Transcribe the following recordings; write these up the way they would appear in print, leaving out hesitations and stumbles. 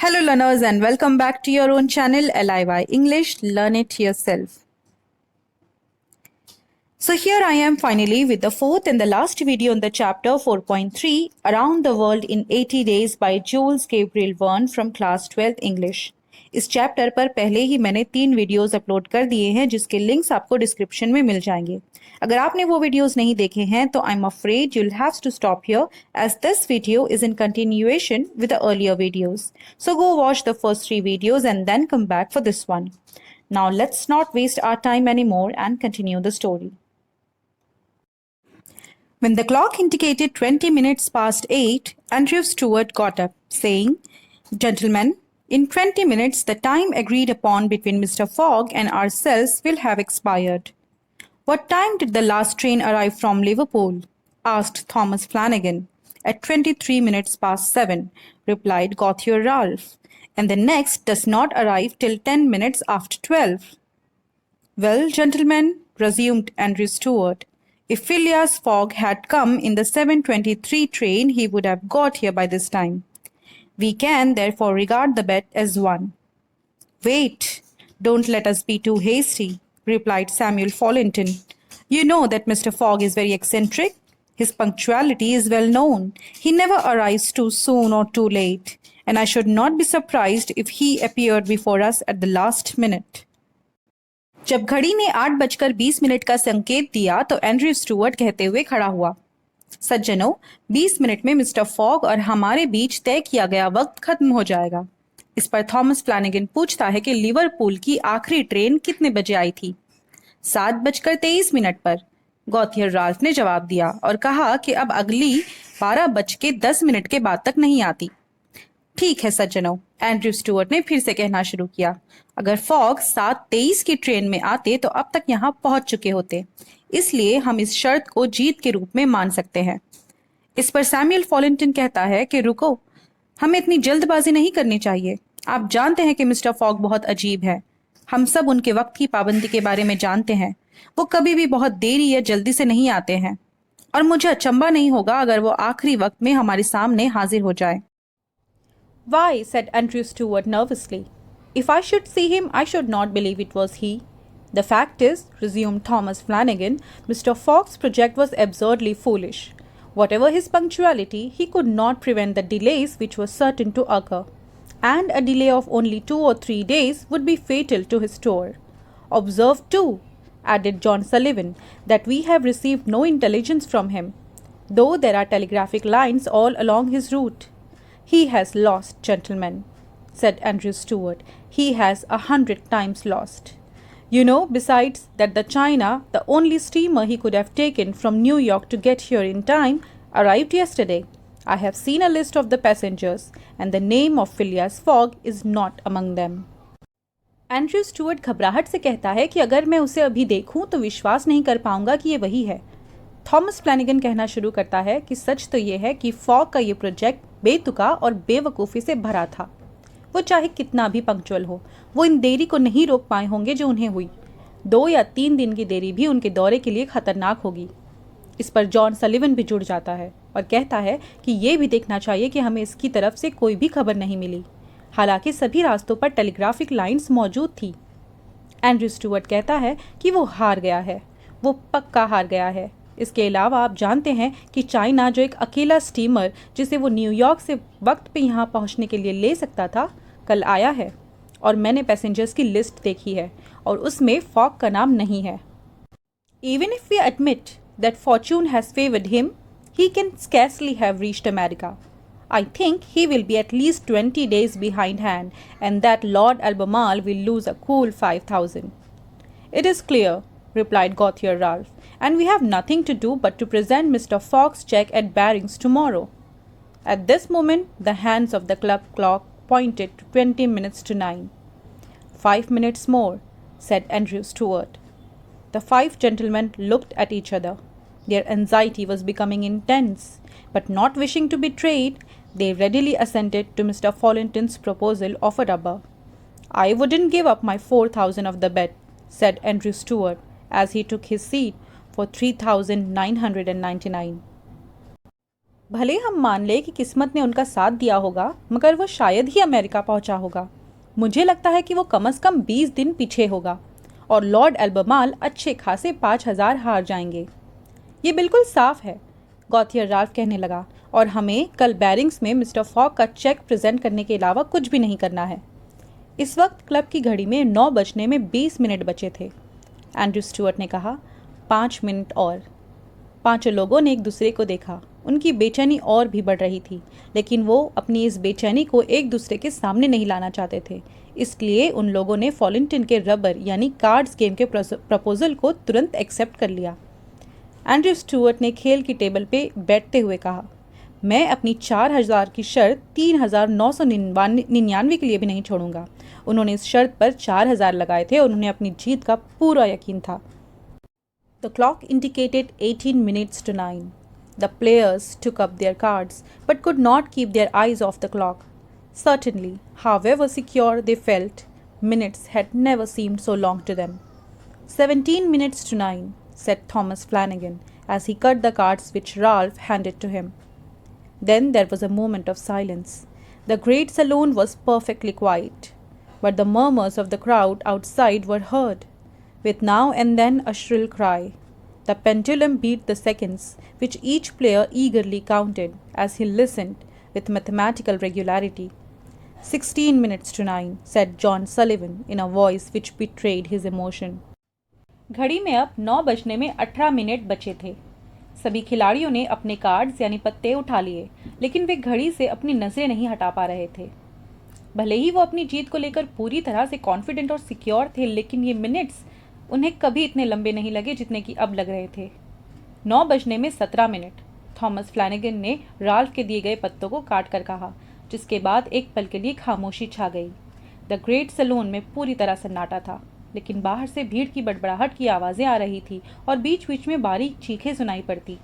Hello, learners, and welcome back to your own channel, LIY English. Learn it yourself. So, here I am finally with the fourth and the last video in the chapter 4.3 Around the World in 80 Days by Jules Gabriel Verne from class 12th English. इस chapter पर पहले ही मैंने 3 videos upload कर दिए हैं जिसके links आपको description में मिल जाएंगे. अगर आपने वो वीडियोस नहीं देखे हैं तो I am afraid you'll have to stop here as this video is in continuation with the earlier videos. So go watch the first 3 videos and then come back for this one. Now let's not waste our time anymore and continue the story. When the clock indicated 20 minutes past 8, Andrew Stuart got up, saying, "Gentlemen, in 20 minutes the time agreed upon between Mr. Fogg and ourselves will have expired." "What time did the last train arrive from Liverpool?" asked Thomas Flanagan. "At 23 minutes past 7, replied Gauthier Ralph, "and the next does not arrive till 10 minutes after 12. "Well, gentlemen," resumed Andrew Stuart, "if Phileas Fogg had come in the 7:23 train, he would have got here by this time. We can, therefore, regard the bet as won." "Wait, don't let us be too hasty," replied Samuel Follington. "You know that Mr. Fogg is very eccentric. His punctuality is well known. He never arrives too soon or too late, and I should not be surprised if he appeared before us at the last minute." जब घड़ी ने 8:20 का संकेत दिया तो Andrew Stuart कहते हुए खड़ा हुआ. "सज्जनों, 20 मिनट में मिस्टर फॉग और हमारे बीच तय किया गया वक्त खत्म हो जाएगा." इस पर थॉमस फ्लैनेगन पूछता है कि लिवरपूल की आखिरी ट्रेन कितने बजे आई थी. 7:23 पर, गॉथियर राल्फ ने जवाब दिया और कहा कि अब अगली 12:10 के बाद तक नहीं आती. "ठीक है सज्जनों," एंड्रयू स्टुअर्ट ने फिर से कहना शुरू किया, "अगर फॉग 7:23 की ट्रेन में आते तो अब तक यहाँ पहुंच चुके होते. इसलिए हम इस शर्त को जीत के रूप में मान सकते हैं." इस पर सैमुअल फॉलिंटन कहता है कि रुको, हमें इतनी जल्दबाजी नहीं करनी चाहिए. आप जानते हैं कि मिस्टर फॉग बहुत अजीब है. हम सब उनके वक्त की पाबंदी के बारे में जानते हैं. वो कभी भी बहुत देरी या जल्दी से नहीं आते हैं और मुझे अचंभा नहीं होगा अगर वो आखिरी वक्त में हमारे सामने हाजिर हो जाए. "Why," said Andrew Stuart nervously, "if I should see him, I should not believe it was he." "The fact is," resumed Thomas Flanagan, "Mr. Fogg's project was absurdly foolish. Whatever his punctuality, he could not prevent the delays which were certain to occur, and a delay of only 2 or 3 days would be fatal to his tour. Observe, too," added John Sullivan, "that we have received no intelligence from him, though there are telegraphic lines all along his route. He has lost, gentlemen," said Andrew Stuart. "He has 100 times lost. You know, besides, that the China, the only steamer he could have taken from New York to get here in time, arrived yesterday. I have seen a list of the passengers, and the name of Phileas Fogg is not among them." Andrew Stuart घबराहट से कहता है कि अगर मैं उसे अभी देखूं तो विश्वास नहीं कर पाऊंगा कि ये वही है. थॉमस फ्लैनेगन कहना शुरू करता है कि सच तो ये है कि फॉग का ये प्रोजेक्ट बेतुका और बेवकूफ़ी से भरा था. वो चाहे कितना भी पंक्चुअल हो, वो इन देरी को नहीं रोक पाए होंगे जो उन्हें हुई. 2 या 3 दिन की देरी भी उनके दौरे के लिए खतरनाक होगी. इस पर जॉन सलिवन भी जुड़ जाता है और कहता है कि ये भी देखना चाहिए कि हमें इसकी तरफ से कोई भी खबर नहीं मिली, हालांकि सभी रास्तों पर टेलीग्राफिक लाइंस मौजूद थी. एंड्रयू स्टुअर्ट कहता है कि वो हार गया है, वो पक्का हार गया है. इसके अलावा आप जानते हैं कि चाइना, जो एक अकेला स्टीमर जिसे वो न्यूयॉर्क से वक्त पे यहाँ पहुँचने के लिए ले सकता था, कल आया है और मैंने पैसेंजर्स की लिस्ट देखी है और उसमें फॉग का नाम नहीं है. Even if we admit that fortune has favored him, he can scarcely have reached America. I think he will be at least 20 days behindhand, and that Lord Albemarle will lose a cool 5,000. "It is clear," replied Gauthier Ralph, "and we have nothing to do but to present Mr. Fogg's cheque at Barings tomorrow." At this moment, the hands of the club clock pointed to 20 minutes to 9. "5 minutes more," said Andrew Stuart. The 5 gentlemen looked at each other. Their anxiety was becoming intense, but not wishing to be betrayed, they readily assented to Mr. Follington's proposal of a rubber. "I wouldn't give up my 4,000 of the bet," said Andrew Stuart, as he took his seat, "for 3,999. भले हम मान लें कि किस्मत ने उनका साथ दिया होगा, मगर वो शायद ही अमेरिका पहुंचा होगा। मुझे लगता है कि वो कम से कम 20 दिन पीछे होगा और लॉर्ड एल्बर्माल अच्छे खासे 5,000 हार जाएंगे। ये बिल्कुल साफ है, गॉथियर राल्फ कहने लगा, और हमें कल बैरिंग्स में मिस्टर फॉग का चेक प्रेजेंट करने के अलावा कुछ भी नहीं करना है। इस वक्त क्लब की घड़ी में 9 बजने में 20 मिनट बचे थे। एंड्रयू स्टुअर्ट ने कहा, 5 मिनट और। पांचों लोगों ने एक दूसरे को देखा। उनकी बेचैनी और भी बढ़ रही थी, लेकिन वो अपनी इस बेचैनी को एक दूसरे के सामने नहीं लाना चाहते थे। इसलिए उन लोगों ने फॉलिंगटन के रबर यानी कार्ड्स गेम के प्रपोजल को तुरंत एक्सेप्ट कर लिया। एंड्रयू स्टुअर्ट ने खेल की टेबल पे बैठते हुए कहा, मैं अपनी 4,000 की शर्त 3,999 के लिए भी नहीं छोड़ूंगा। उन्होंने इस शर्त पर 4,000 लगाए थे और उन्हें अपनी जीत का पूरा यकीन था। The clock indicated 18 minutes to 9. The players took up their cards, but could not keep their eyes off the clock. Certainly, however secure they felt, minutes had never seemed so long to them. 17 minutes to 9, said Thomas Flanagan, as he cut the cards which Ralph handed to him. Then there was a moment of silence. The great saloon was perfectly quiet, but the murmurs of the crowd outside were heard, with now and then a shrill cry. The pendulum beat the seconds, which each player eagerly counted as he listened with mathematical regularity. 16 minutes to 9, said John Sullivan in a voice which betrayed his emotion. घड़ी में अब 9 बजने में 18 minute बचे थे। सभी खिलाड़ियों ने अपने कार्ड्स यानी पत्ते उठा लिए, लेकिन वे घड़ी से अपनी नजरें नहीं हटा पा रहे थे। भले ही वो अपनी जीत को लेकर पूरी तरह से कॉन्फिडेंट और सिक्योर थे, लेकिन ये मिनट्स उन्हें कभी इतने लंबे नहीं लगे जितने कि अब लग रहे थे। 9 बजने में 17 मिनट, थॉमस फ्लैनेगन ने राल्फ के दिए गए पत्तों को काट कर कहा, जिसके बाद एक पल के लिए खामोशी छा गई। द ग्रेट सैलून में पूरी तरह सन्नाटा था, लेकिन बाहर से भीड़ की बड़बड़ाहट की आवाज़ें आ रही थी और बीच बीच में बारीक चीखें सुनाई पड़ती।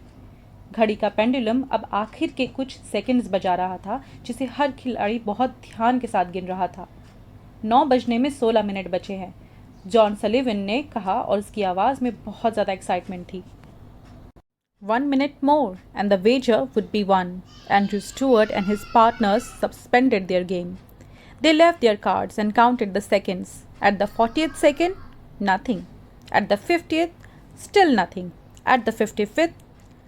घड़ी का पेंडुलम अब आखिर के कुछ सेकंड्स बजा रहा था, जिसे हर खिलाड़ी बहुत ध्यान के साथ गिन रहा था। 9 बजने में 16 मिनट बचे हैं, जॉन सलिवन ने कहा, और उसकी आवाज़ में बहुत ज़्यादा एक्साइटमेंट थी। 1 minute more and the wager would be won. Andrew Stewart and his partners suspended their game. They left their cards and counted the seconds. At the 40th second, nothing. At the 50th, still nothing. At the 55th,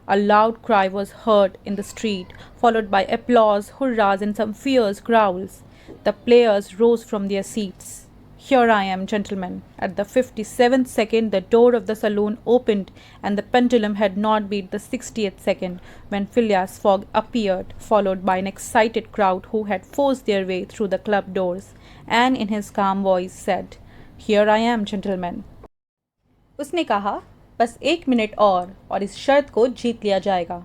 a loud cry was heard in the street, followed by applause, hurrahs, and some fierce growls. The players rose from their seats. Here I am, gentlemen. At the 57th second, the door of the saloon opened, and the pendulum had not beat the 60th second when Phileas Fogg appeared, followed by an excited crowd who had forced their way through the club doors, and in his calm voice said, Here I am, gentlemen. उसने कहा, बस 1 minute और इस शर्त को जीत लिया जाएगा।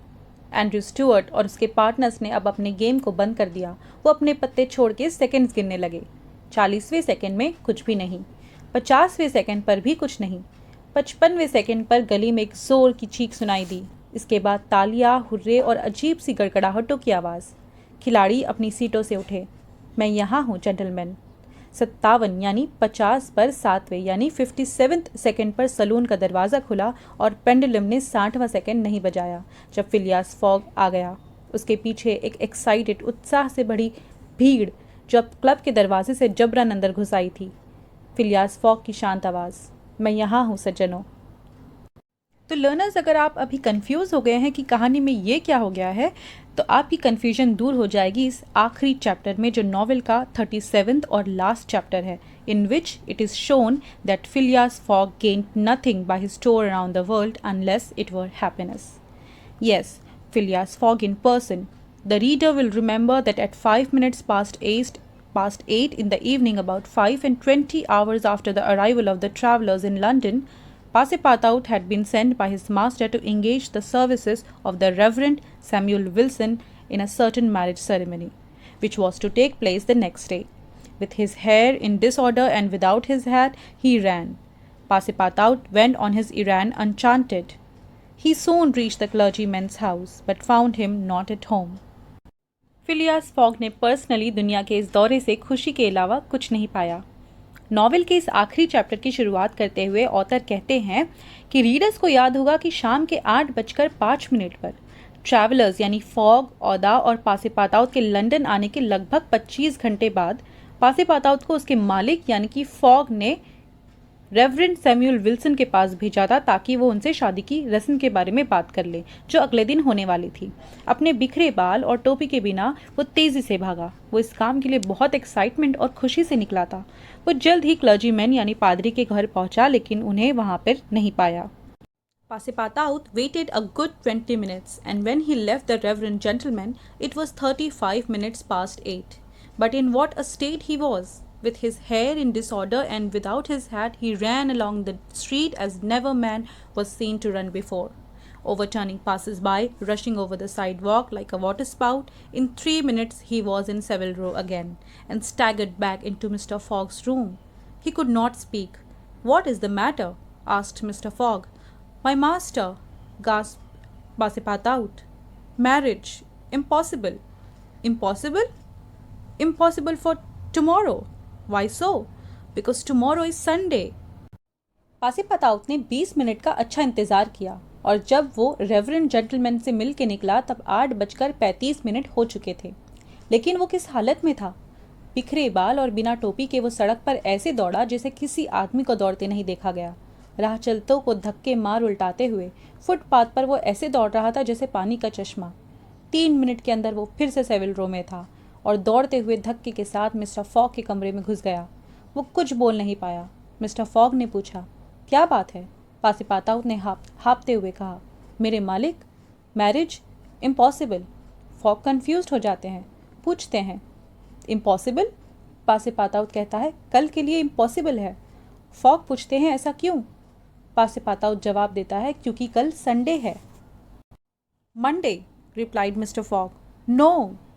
Andrew Stuart और उसके पार्टनर्स ने अब अपने गेम को बंद कर दिया। वो अपने पत्ते छोड़ के सेकंड्स गिनने लगे। 40वें सेकंड में कुछ भी नहीं, 50वें सेकंड पर भी कुछ नहीं, 55वें सेकंड पर गली में एक जोर की चीख सुनाई दी। इसके बाद तालियां, हुर्रे और अजीब सी गड़गड़ाहटों की आवाज़। खिलाड़ी अपनी सीटों से उठे। मैं यहाँ हूँ, जेंटलमैन। 57 यानी 50 पर 7वें यानी 57th सेकंड पर सलून का दरवाज़ा खुला और पेंडुलम ने 60वां सेकंड नहीं बजाया जब फिलियास फॉग आ गया। उसके पीछे एक एक्साइटेड, उत्साह से बड़ी भीड़ जब क्लब के दरवाजे से जबरन अंदर घुस आई थी। फिलियास फॉग की शांत आवाज़, मैं यहाँ हूँ सज्जनों। तो लर्नर्स, अगर आप अभी कंफ्यूज हो गए हैं कि कहानी में ये क्या हो गया है, तो आपकी कन्फ्यूजन दूर हो जाएगी इस आखिरी चैप्टर में, जो नॉवेल का 37th और लास्ट चैप्टर है, in which it is shown that Phileas Fogg gained nothing by his tour around the world unless it were happiness. Yes, Phileas Fogg in person. The reader will remember that at 5 minutes past 8 in the evening, about 5:20 hours after the arrival of the travellers in London, Passepartout had been sent by his master to engage the services of the Reverend Samuel Wilson in a certain marriage ceremony, which was to take place the next day. With his hair in disorder and without his hat, he ran. Passepartout went on his errand enchanted. He soon reached the clergyman's house, but found him not at home. Phileas Fogg ने personally दुनिया के इस दौरे से खुशी के अलावा कुछ नहीं पाया। नॉवेल के इस आखिरी चैप्टर की शुरुआत करते हुए ऑथर कहते हैं कि रीडर्स को याद होगा कि शाम के 8:05 पर ट्रैवलर्स यानी फॉग, ओदा और पासीपाताउत के लंदन आने के लगभग 25 घंटे बाद पासीपाताउत को उसके मालिक यानी कि फॉग ने रेवरेंड सैमुअल विल्सन के पास भेजा था ताकि वो उनसे शादी की रस्म के बारे में बात कर ले जो अगले दिन होने वाली थी। अपने बिखरे बाल और टोपी के बिना वो तेजी से भागा। वो इस काम के लिए बहुत एक्साइटमेंट और खुशी से निकला था। वो जल्द ही क्लर्जीमैन यानी पादरी के घर पहुंचा लेकिन उन्हें वहां पर नहीं पाया। Passepartout waited a good 20 minutes, and when he left the reverend gentleman, it was 35 minutes past 8. But in what a state he was! With his hair in disorder and without his hat, he ran along the street as never man was seen to run before. Overturning passers-by, rushing over the sidewalk like a waterspout, in 3 minutes he was in Savile Row again, and staggered back into Mr. Fogg's room. He could not speak. "What is the matter?" asked Mr. Fogg. "My master," gasped Passepartout. "Marriage. Impossible." "Impossible?" "Impossible for tomorrow." "Why so?" "Because tomorrow is Sunday." पासीपाताउत ने 20 minute का अच्छा इंतजार किया और जब वो reverend gentleman से मिल के निकला तब 8:35 हो चुके थे। लेकिन वो किस हालत में था? बिखरे बाल और बिना टोपी के वो सड़क पर ऐसे दौड़ा जैसे किसी आदमी को दौड़ते नहीं देखा गया। राह चलतों को धक्के मार उल्टाते हुए फुटपाथ पर वो ऐसे दौड़ रहा था जैसे पानी का चश्मा। 3 मिनट के अंदर वो फिर से सेविल रो में था और दौड़ते हुए धक्के के साथ मिस्टर फॉग के कमरे में घुस गया। वो कुछ बोल नहीं पाया। मिस्टर फॉग ने पूछा, "क्या बात है?" पासीपाताउत ने हाँफते हुए कहा, "मेरे मालिक, मैरिज इम्पॉसिबल।" फॉग कंफ्यूज्ड हो जाते हैं, पूछते हैं, "इम्पॉसिबल?" पासीपाताउत कहता है, "कल के लिए इम्पॉसिबल है।" फॉग पूछते हैं, "ऐसा क्यों?" पासीपाताउत जवाब देता है, "क्योंकि कल संडे है।" "Monday," replied Mr. Fogg. "No,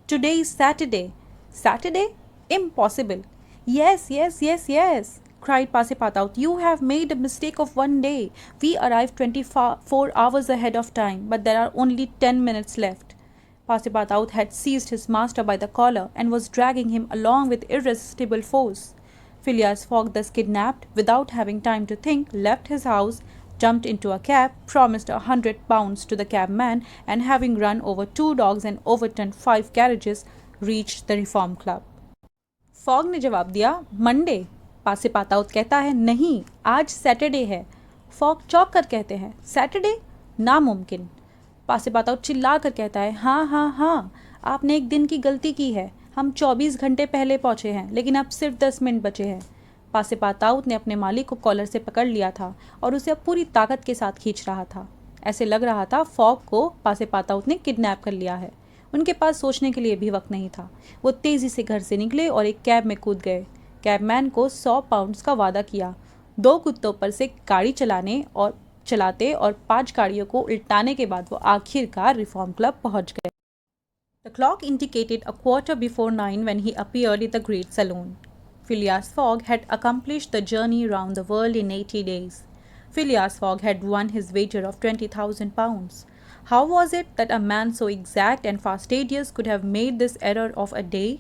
today is Saturday." "Saturday? Impossible." "Yes, yes, yes, yes," cried Passepartout. "You have made a mistake of one day. We arrived 24 hours ahead of time, but there are only 10 minutes left." Passepartout had seized his master by the collar and was dragging him along with irresistible force. Phileas Fogg, thus kidnapped, without having time to think, left his house, jumped into a cab, promised £100 to the cabman, and having run over 2 dogs and overturned 5 carriages, reached the Reform Club. Fog ने जवाब दिया, "Monday." पासीपाताउत कहता है, "नहीं, आज Saturday है।" Fog चौंक कर कहते हैं, "सैटरडे? नामुमकिन।" पासीपाताउत चिल्ला कर कहता है, "हाँ हाँ हाँ, आपने एक दिन की गलती की है। हम 24 घंटे पहले पहुंचे हैं, लेकिन अब सिर्फ 10 मिनट बचे हैं।" पासीपाताउत ने अपने मालिक को कॉलर से पकड़ लिया था और उसे अब पूरी ताकत के साथ खींच रहा था। ऐसे लग रहा था फॉग को पासीपाताउत ने किडनैप कर लिया है। उनके पास सोचने के लिए भी वक्त नहीं था। वो तेज़ी से घर से निकले और एक कैब में कूद गए। कैबमैन को 100 पाउंड्स का वादा किया। 2 कुत्तों पर से गाड़ी चलाते और 5 गाड़ियों को उल्टाने के बाद वो आखिरकार रिफॉर्म क्लब पहुंच गए। The clock indicated 9:15 when he appeared in the great saloon. Phileas Fogg had accomplished the journey round the world in 80 days. Phileas Fogg had won his wager of £20,000. How was it that a man so exact and fastidious could have made this error of a day?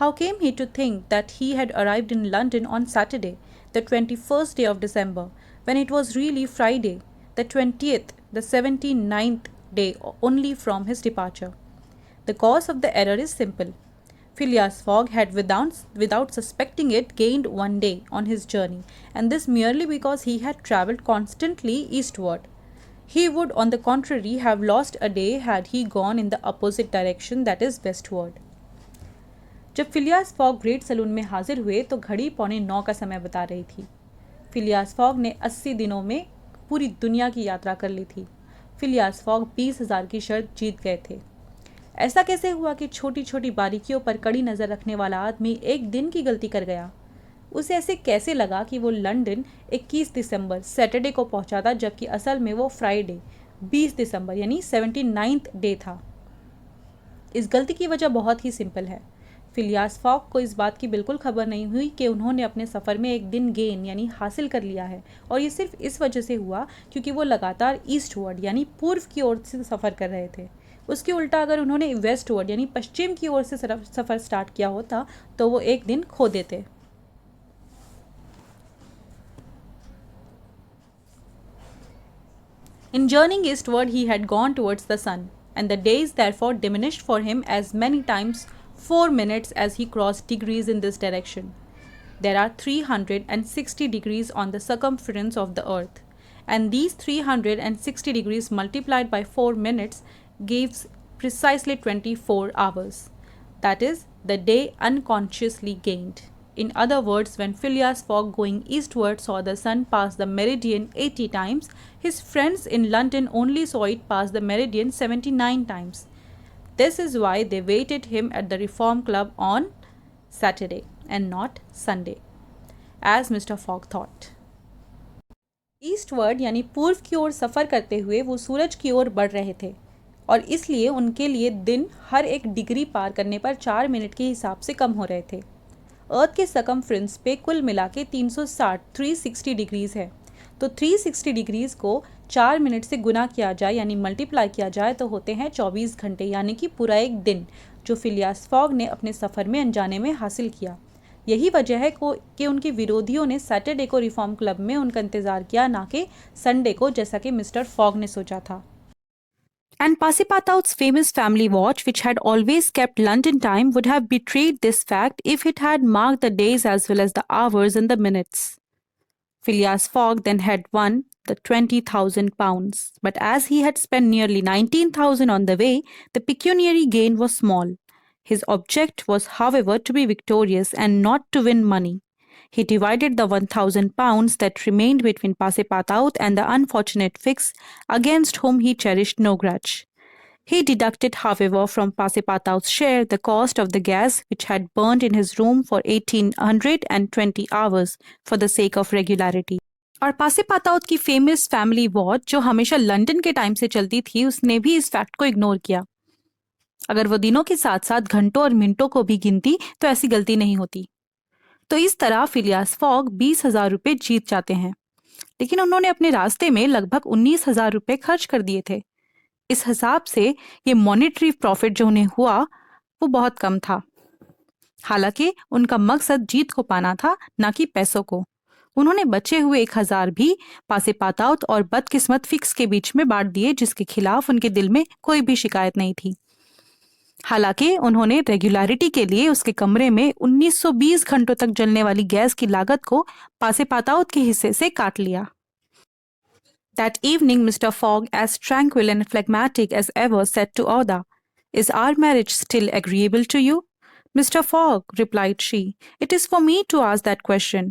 How came he to think that he had arrived in London on Saturday, the 21st day of December, when it was really Friday, the 20th, the 79th day only from his departure? The cause of the error is simple. Phileas Fogg had, without suspecting it, gained one day on his journey, and this merely because he had travelled constantly eastward. He would, on the contrary, have lost a day had he gone in the opposite direction, that is westward. जब फिलियास fog great salon में हाजिर हुए तो घड़ी 8:45 का समय बता रही थी। फिलियास फॉग ने 80 दिनों में पूरी दुनिया की यात्रा कर ली थी। फिलियास फॉग 20,000 की शर्त जीत गए थे। ऐसा कैसे हुआ कि छोटी छोटी बारीकियों पर कड़ी नज़र रखने वाला आदमी एक दिन की गलती कर गया? उसे ऐसे कैसे लगा कि वो लंदन 21 दिसंबर सैटरडे को पहुंचा था, जबकि असल में वो फ्राइडे 20 दिसंबर यानी 79th डे था? इस गलती की वजह बहुत ही सिंपल है। फिलियास फॉग को इस बात की बिल्कुल खबर नहीं हुई कि उन्होंने अपने सफ़र में एक दिन गेन यानी हासिल कर लिया है, और ये सिर्फ इस वजह से हुआ क्योंकि वो लगातार ईस्टवर्ड यानी पूर्व की ओर से सफ़र कर रहे थे। उसके उल्टा अगर उन्होंने वेस्टवर्ड यानी पश्चिम की ओर से सफ़र स्टार्ट किया होता तो वो एक दिन खो देते। In journeying eastward, he had gone towards the sun, and the days therefore diminished for him as many times 4 minutes as he crossed degrees in this direction. There are 360 degrees on the circumference of the earth, and these 360 degrees multiplied by 4 minutes gives precisely 24 hours. That is, the day unconsciously gained. In other words, when Phileas Fogg going eastward saw the sun pass the meridian 80 times, his friends in London only saw it pass the meridian 79 times. This is why they waited him at the Reform Club on Saturday and not Sunday, as Mr. Fogg thought. Eastward यानी पूर्व की ओर सफ़र करते हुए वो सूरज की ओर बढ़ रहे थे और इसलिए उनके लिए दिन हर एक डिग्री पार करने पर 4 मिनट के हिसाब से कम हो रहे थे। अर्थ के सकमफ्रेंस पे कुल मिला के 360 डिग्रीज़ है, तो 360 डिग्रीज़ को 4 मिनट से गुना किया जाए यानी मल्टीप्लाई किया जाए तो होते हैं 24 घंटे, यानी कि पूरा एक दिन, जो फिलियास फॉग ने अपने सफ़र में अनजाने में हासिल किया। यही वजह है कि उनके विरोधियों ने सैटरडे को रिफॉर्म क्लब में उनका इंतज़ार किया, ना कि संडे को, जैसा कि मिस्टर फॉग ने सोचा था। And Passepartout's famous family watch, which had always kept London time, would have betrayed this fact if it had marked the days as well as the hours and the minutes. Phileas Fogg then had won the £20,000, but as he had spent nearly 19,000 on the way, the pecuniary gain was small. His object was, however, to be victorious and not to win money. He divided the £1,000 that remained between Passepartout and the unfortunate Fix, against whom he cherished no grudge. He deducted, however, from Passepartout's share the cost of the gas which had burned in his room for 1820 hours for the sake of regularity. और पासेपाताउत की famous family watch जो हमेशा London के time से चलती थी, उसने भी इस फैक्ट को इग्नोर किया। अगर वो दिनों के साथ साथ घंटों और मिनटों को भी गिनती तो ऐसी गलती नहीं होती। तो इस तरह फिलियास फॉग 20,000 रुपये जीत जाते हैं, लेकिन उन्होंने अपने रास्ते में लगभग 19,000 रुपये खर्च कर दिए थे। इस हिसाब से ये मॉनेटरी प्रॉफिट जो उन्हें हुआ वो बहुत कम था। हालांकि उनका मकसद जीत को पाना था, ना कि पैसों को। उन्होंने बचे हुए 1,000 भी पासेपाताउत और बदकिस्मत फिक्स के बीच में बांट दिए, जिसके खिलाफ उनके दिल में कोई भी शिकायत नहीं थी। हालांकि उन्होंने रेगुलरिटी के लिए उसके कमरे में 1920 घंटों तक जलने वाली गैस की लागत को पासेपाताउत के हिस्से से काट लिया। That evening, Mr. Fogg, as tranquil and phlegmatic as ever, said to Oda, "Is our marriage still agreeable to you?" "Mr. Fogg," replied she, "it is for me to ask that question.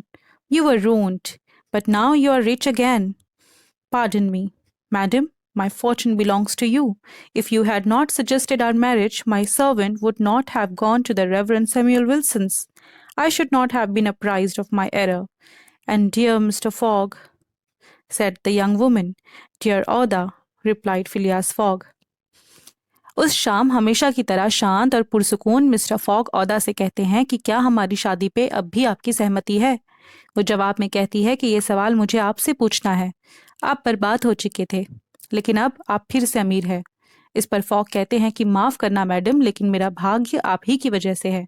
You were ruined, but now you are rich again." "Pardon me, madam, my fortune belongs to you. If you had not suggested our marriage, my servant would not have gone to the Reverend Samuel Wilson's. I should not have been apprised of my error. And dear Mr. Fogg," said the young woman. "Dear Oda," replied Phileas Fogg. उस शाम हमेशा की तरह शांत और पुरसुकून mister fog ओदा से कहते हैं कि क्या हमारी शादी पे अब भी आपकी सहमति है। वो जवाब में कहती है कि ये सवाल मुझे आपसे पूछना है। आप बर्बाद हो चुके थे, लेकिन अब आप फिर से अमीर है। इस पर फॉग कहते हैं कि माफ़ करना मैडम, लेकिन मेरा भाग्य आप ही की वजह से है।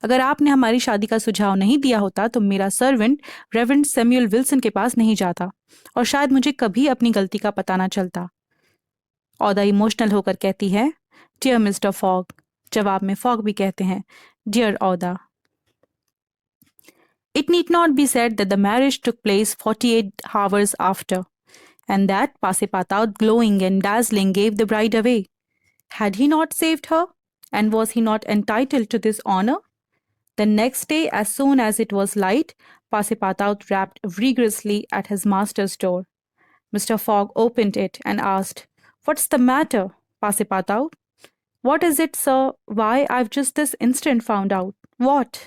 अगर आपने हमारी शादी का सुझाव नहीं दिया होता तो मेरा सर्वेंट रेवरेंड सैमुअल विल्सन के पास नहीं जाता और शायद मुझे कभी अपनी गलती का पता ना चलता। ओदा इमोशनल होकर कहती है, डियर मिस्टर फॉग। जवाब में फॉग भी कहते हैं, डियर ओदा। It need not be said that the marriage took place 48 hours after, and that Passepartout, glowing and dazzling, gave the bride away. Had he not saved her? And was he not entitled to this honor? The next day, as soon as it was light, Passepartout rapped vigorously at his master's door. Mr. Fogg opened it and asked, "What's the matter, Passepartout?" "What is it, sir? Why, I've just this instant found out." "What?"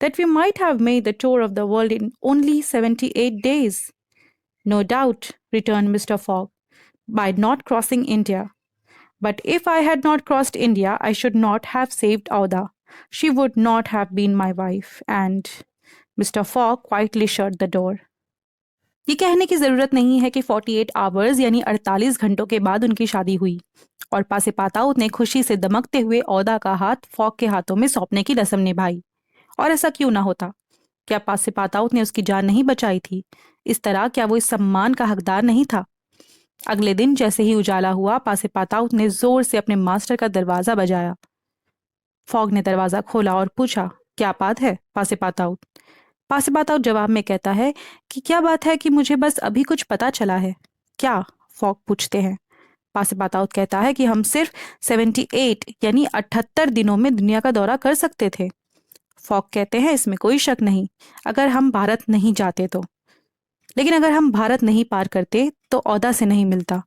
"That we might have made the tour of the world in only 78 days." "No doubt," returned Mr. Fogg, "by not crossing India. But if I had not crossed India, I should not have saved Oda. She would not have been my wife." And Mr. Fogg quietly shut the door. ये कहने की ज़रूरत नहीं है कि 48 hours यानी 48 घंटों के बाद उनकी शादी हुई और पासेपाताउत ने खुशी से दमकते हुए ओदा का हाथ फॉग के हाथों में सौंपने की रस्म निभाई। और ऐसा क्यों ना होता? क्या पासेपाताउत ने उसकी जान नहीं बचाई थी? इस तरह क्या वो इस सम्मान का हकदार नहीं था? अगले दिन जैसे ही उजाला हुआ, पासेपाताउत ने जोर से अपने मास्टर का दरवाजा बजाया। फॉग ने दरवाजा खोला और पूछा, क्या बात है पासेपाताउत? पासेपाताउत जवाब में कहता है कि क्या बात है कि मुझे बस अभी कुछ पता चला है। क्या? फॉग पूछते हैं। पासेपाताउत कहता है कि हम सिर्फ 78 यानी 78 दिनों में दुनिया का दौरा कर सकते थे। फॉग कहते हैं इसमें कोई शक नहीं, अगर हम भारत नहीं जाते तो। लेकिन अगर हम भारत नहीं पार करते तो औदा से नहीं मिलता,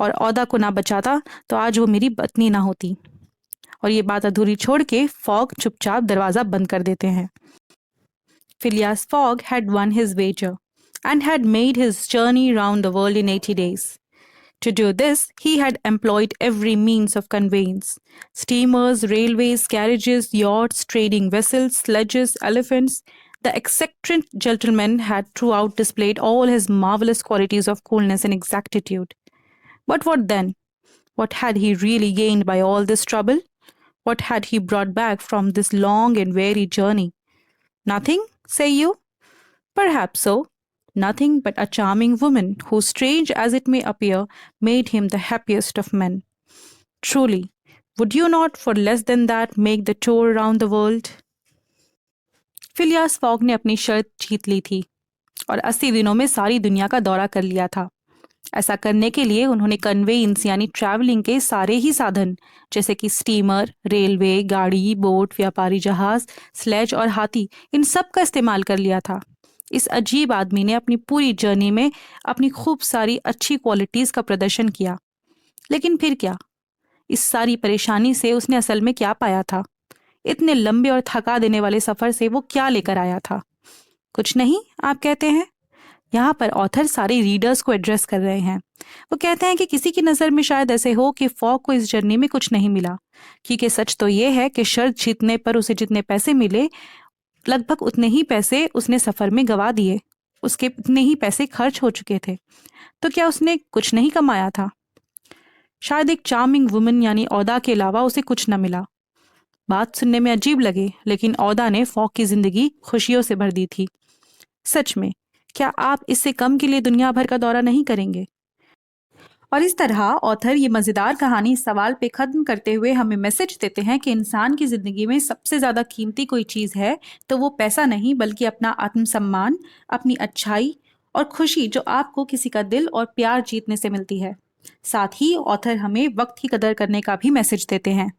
और औदा को ना बचाता तो आज वो मेरी पत्नी ना होती। और ये बात अधूरी छोड़ के फॉग चुपचाप दरवाजा बंद कर देते हैं। Phileas Fogg had won his wager and had made his journey round the world in 80 days. To do this, he had employed every means of conveyance: steamers, railways, carriages, yachts, trading vessels, sledges, elephants. The eccentric gentleman had throughout displayed all his marvelous qualities of coolness and exactitude. But what then? What had he really gained by all this trouble? What had he brought back from this long and weary journey? Nothing, say you? Perhaps so. Nothing but a charming woman who, strange as it may appear, made him the happiest of men. Truly, would you not for less than that make the tour around the world? Phileas Fogg ने अपनी शर्त जीत ली थी और 80 दिनों में सारी दुनिया का दौरा कर लिया था। ऐसा करने के लिए उन्होंने कन्वेयंस यानी ट्रैवलिंग के सारे ही साधन, जैसे कि स्टीमर, रेलवे, गाड़ी, बोट, व्यापारी जहाज, स्लेज और हाथी, इन सब का इस्तेमाल कर लिया था। इस अजीब आदमी ने अपनी पूरी जर्नी में अपनी खूब सारी अच्छी क्वालिटीज़ का प्रदर्शन किया। लेकिन फिर क्या? इस सारी परेशानी से उसने असल में क्या पाया था? इतने लंबे और थका देने वाले सफ़र से वो क्या लेकर आया था? कुछ नहीं, आप कहते हैं? यहाँ पर ऑथर सारे रीडर्स को एड्रेस कर रहे हैं। वो कहते हैं कि किसी की नज़र में शायद ऐसे हो कि फॉग को इस जर्नी में कुछ नहीं मिला, क्योंकि सच तो ये है कि शर्त जीतने पर उसे जितने पैसे मिले, लगभग उतने ही पैसे उसने सफ़र में गवा दिए। उसके उतने ही पैसे खर्च हो चुके थे। तो क्या उसने कुछ नहीं कमाया था? शायद एक चार्मिंग वुमन यानी औदा के अलावा उसे कुछ न मिला। बात सुनने में अजीब लगे, लेकिन औदा ने फॉग की जिंदगी खुशियों से भर दी थी। सच में, क्या आप इससे कम के लिए दुनिया भर का दौरा नहीं करेंगे? और इस तरह ऑथर ये मज़ेदार कहानी इस सवाल पे ख़त्म करते हुए हमें मैसेज देते हैं कि इंसान की ज़िंदगी में सबसे ज़्यादा कीमती कोई चीज़ है तो वो पैसा नहीं, बल्कि अपना आत्मसम्मान, अपनी अच्छाई और खुशी, जो आपको किसी का दिल और प्यार जीतने से मिलती है। साथ ही ऑथर हमें वक्त की कदर करने का भी मैसेज देते हैं।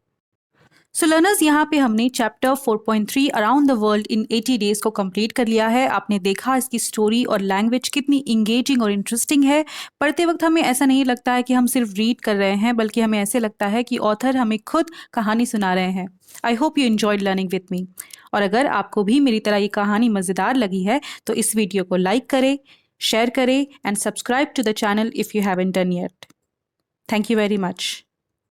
सो लर्नर्स, यहाँ पे हमने chapter 4.3 around the world in 80 days को कंप्लीट कर लिया है। आपने देखा इसकी स्टोरी और लैंग्वेज कितनी इंगेजिंग और इंटरेस्टिंग है। पढ़ते वक्त हमें ऐसा नहीं लगता है कि हम सिर्फ रीड कर रहे हैं, बल्कि हमें ऐसे लगता है कि ऑथर हमें खुद कहानी सुना रहे हैं। I hope you enjoyed learning with me. और अगर आपको भी मेरी तरह ये कहानी मज़ेदार लगी है तो इस वीडियो को लाइक करें, शेयर करें and subscribe to the channel if you haven't done yet. Thank you very much.